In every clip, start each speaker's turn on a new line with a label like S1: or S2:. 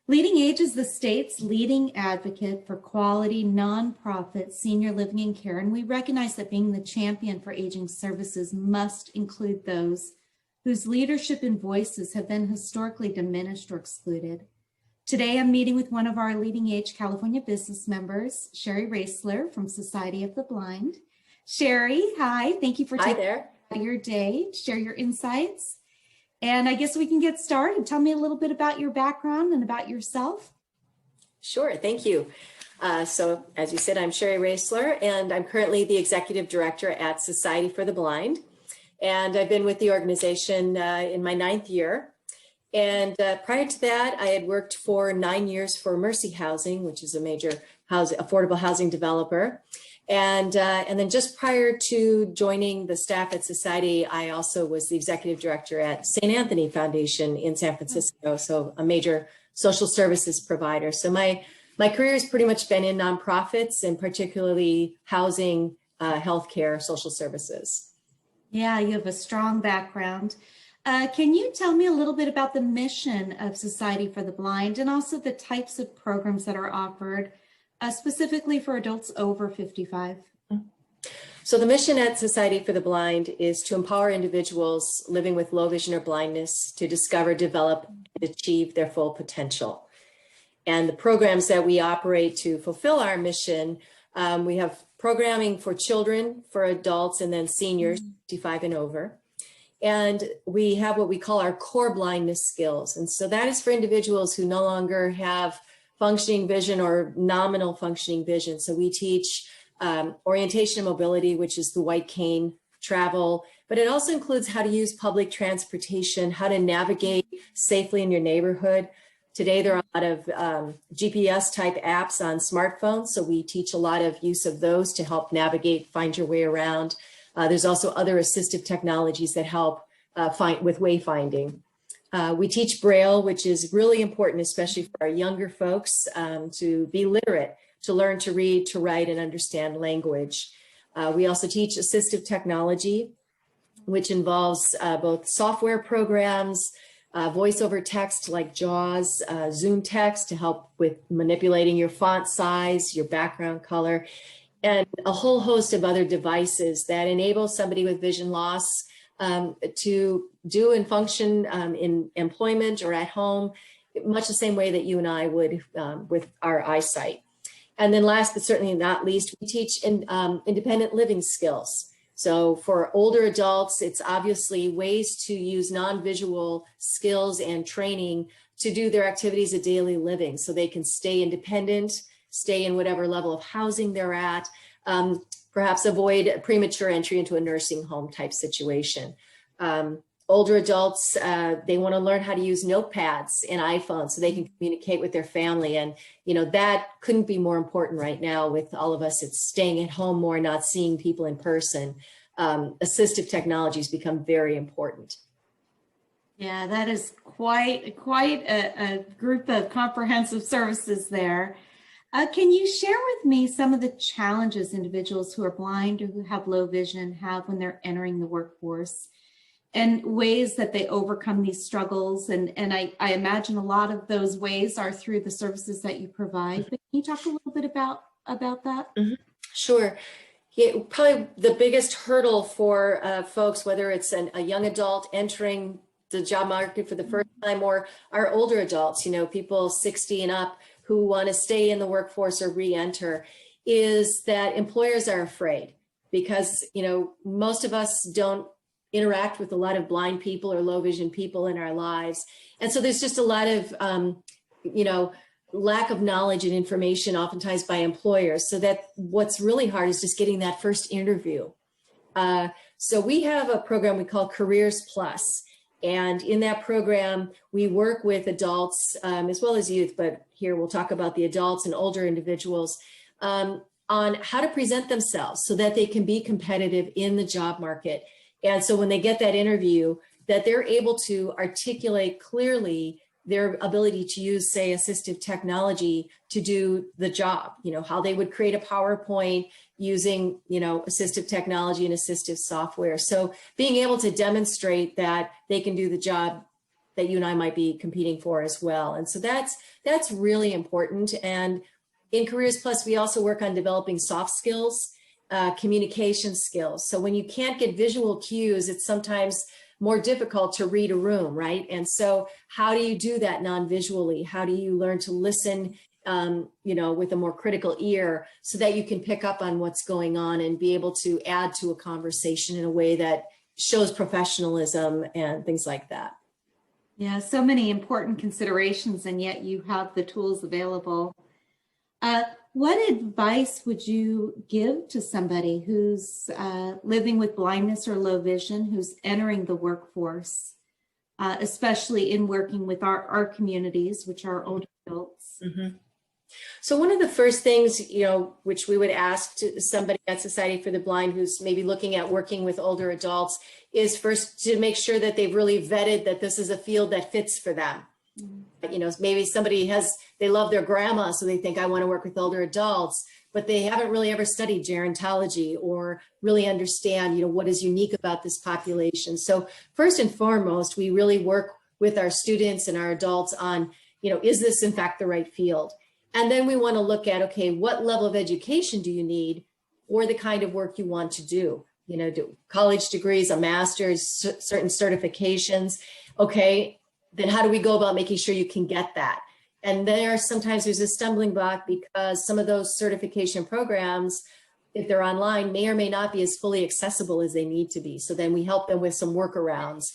S1: Leading Age is the state's leading advocate for quality, nonprofit senior living and care, and we recognize that being the champion for aging services must include those whose leadership and voices have been historically diminished or excluded. Today, I'm meeting with one of our Leading Age California business members, Shari Roeseler from Society of the Blind. Shari, hi, thank you for taking your day to share your insights. And I guess we can get started. Tell me a little bit about your background and about yourself.
S2: Sure, thank you. So as you said, I'm Shari Roeseler, and I'm currently the Executive Director at Society for the Blind. And I've been with the organization in my 9th year. And prior to that, I had worked for 9 years for Mercy Housing, which is a major affordable housing developer. And then just prior to joining the staff at Society, I also was the executive director at St. Anthony Foundation in San Francisco, so a major social services provider. So my career has pretty much been in nonprofits, and particularly housing, healthcare, social services.
S1: Yeah, you have a strong background. Can you tell me a little bit about the mission of Society for the Blind and also the types of programs that are offered specifically for adults over 55?
S2: So the mission at Society for the Blind is to empower individuals living with low vision or blindness to discover, develop, and achieve their full potential. And the programs that we operate to fulfill our mission, we have programming for children, for adults, and then seniors, 55 and over. And we have what we call our core blindness skills. And so that is for individuals who no longer have functioning vision or nominal functioning vision. So we teach orientation and mobility, which is the white cane travel, but it also includes how to use public transportation, how to navigate safely in your neighborhood. Today, there are a lot of GPS type apps on smartphones. So we teach a lot of use of those to help navigate, find your way around. There's also other assistive technologies that help with wayfinding. We teach Braille, which is really important, especially for our younger folks, to be literate, to learn to read, to write, and understand language. We also teach assistive technology, which involves both software programs, voice over text like JAWS, Zoom text to help with manipulating your font size, your background color, and a whole host of other devices that enable somebody with vision loss to do and function in employment or at home, much the same way that you and I would with our eyesight. And then last but certainly not least, we teach independent living skills. So for older adults, it's obviously ways to use non-visual skills and training to do their activities of daily living so they can stay independent, stay in whatever level of housing they're at, perhaps avoid premature entry into a nursing home type situation. Older adults, they want to learn how to use notepads and iPhones so they can communicate with their family. And, you know, that couldn't be more important right now with all of us. It's staying at home more, not seeing people in person. Assistive technologies become very important.
S1: Yeah, that is quite a group of comprehensive services there. Can you share with me some of the challenges individuals who are blind or who have low vision have when they're entering the workforce and ways that they overcome these struggles? And I imagine a lot of those ways are through the services that you provide, but can you talk a little bit about that?
S2: Mm-hmm. Sure. Yeah, probably the biggest hurdle for folks, whether it's a young adult entering the job market for the first time or our older adults, you know, people 60 and up who want to stay in the workforce or re-enter, is that employers are afraid because, you know, most of us don't interact with a lot of blind people or low vision people in our lives. And so there's just a lot of, you know, lack of knowledge and information oftentimes by employers. So that what's really hard is just getting that first interview. So we have a program we call Careers Plus. And in that program, we work with adults as well as youth, but here we'll talk about the adults and older individuals on how to present themselves so that they can be competitive in the job market. And so when they get that interview, that they're able to articulate clearly their ability to use, say, assistive technology to do the job, you know, how they would create a PowerPoint using, you know, assistive technology and assistive software. So being able to demonstrate that they can do the job that you and I might be competing for as well. And so that's really important. And in Careers Plus, we also work on developing soft skills, communication skills. So when you can't get visual cues, it's sometimes more difficult to read a room, right? And so how do you do that non-visually? How do you learn to listen, with a more critical ear so that you can pick up on what's going on and be able to add to a conversation in a way that shows professionalism and things like that.
S1: Yeah, so many important considerations, and yet you have the tools available. What advice would you give to somebody who's living with blindness or low vision, who's entering the workforce, especially in working with our communities, which are older adults?
S2: Mm-hmm. So one of the first things, which we would ask to somebody at Society for the Blind who's maybe looking at working with older adults is first to make sure that they've really vetted that this is a field that fits for them. Maybe somebody they love their grandma, so they think I want to work with older adults, but they haven't really ever studied gerontology or really understand, what is unique about this population. So first and foremost, we really work with our students and our adults on, is this in fact the right field? And then we want to look at, okay, what level of education do you need or the kind of work you want to do? Do college degrees, a master's, certain certifications. Okay, then how do we go about making sure you can get that? And there's a stumbling block because some of those certification programs, if they're online, may or may not be as fully accessible as they need to be. So then we help them with some workarounds.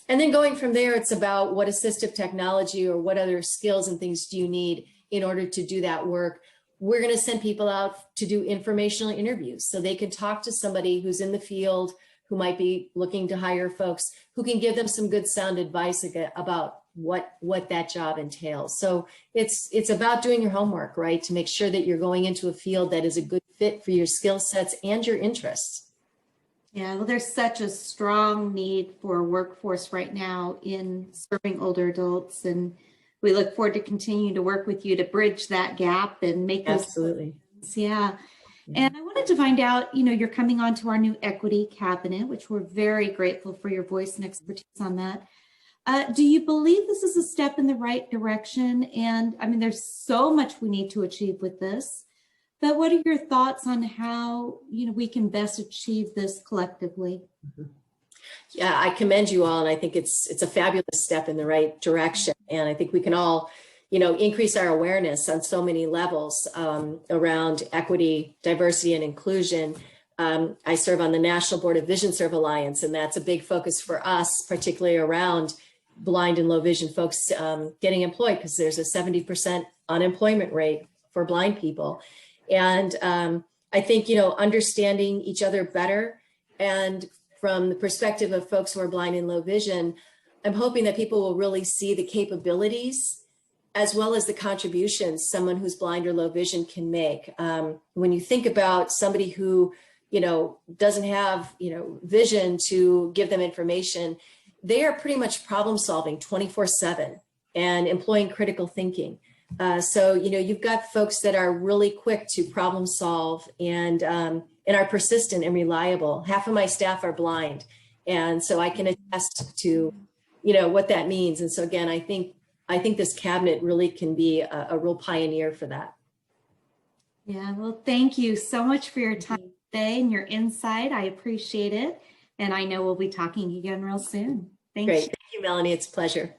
S2: And then going from there, it's about what assistive technology or what other skills and things do you need in order to do that work. We're going to send people out to do informational interviews so they can talk to somebody who's in the field, who might be looking to hire folks, who can give them some good sound advice about what that job entails. So it's about doing your homework, right? To make sure that you're going into a field that is a good fit for your skill sets and your interests.
S1: Yeah, well, there's such a strong need for a workforce right now in serving older adults, and we look forward to continuing to work with you to bridge that gap and make those.
S2: Absolutely.
S1: Yeah. And I wanted to find out, you're coming on to our new equity cabinet, which we're very grateful for your voice and expertise on that. Do you believe this is a step in the right direction? And I mean, there's so much we need to achieve with this. But what are your thoughts on how, we can best achieve this collectively?
S2: Mm-hmm. Yeah, I commend you all. And I think it's a fabulous step in the right direction. And I think we can all, increase our awareness on so many levels around equity, diversity, and inclusion. I serve on the National Board of Vision Serve Alliance, and that's a big focus for us, particularly around blind and low vision folks getting employed, because there's a 70% unemployment rate for blind people. And I think, understanding each other better, and from the perspective of folks who are blind and low vision, I'm hoping that people will really see the capabilities as well as the contributions someone who's blind or low vision can make. When you think about somebody who, doesn't have, vision to give them information, they are pretty much problem solving 24/7 and employing critical thinking. So, you've got folks that are really quick to problem solve and are persistent and reliable. Half of my staff are blind. And so I can attest to, what that means. And so again, I think this cabinet really can be a real pioneer for that.
S1: Yeah, well, thank you so much for your time today and your insight. I appreciate it. And I know we'll be talking again real soon. Thank you.
S2: Great. Thank you, Melanie. It's a pleasure.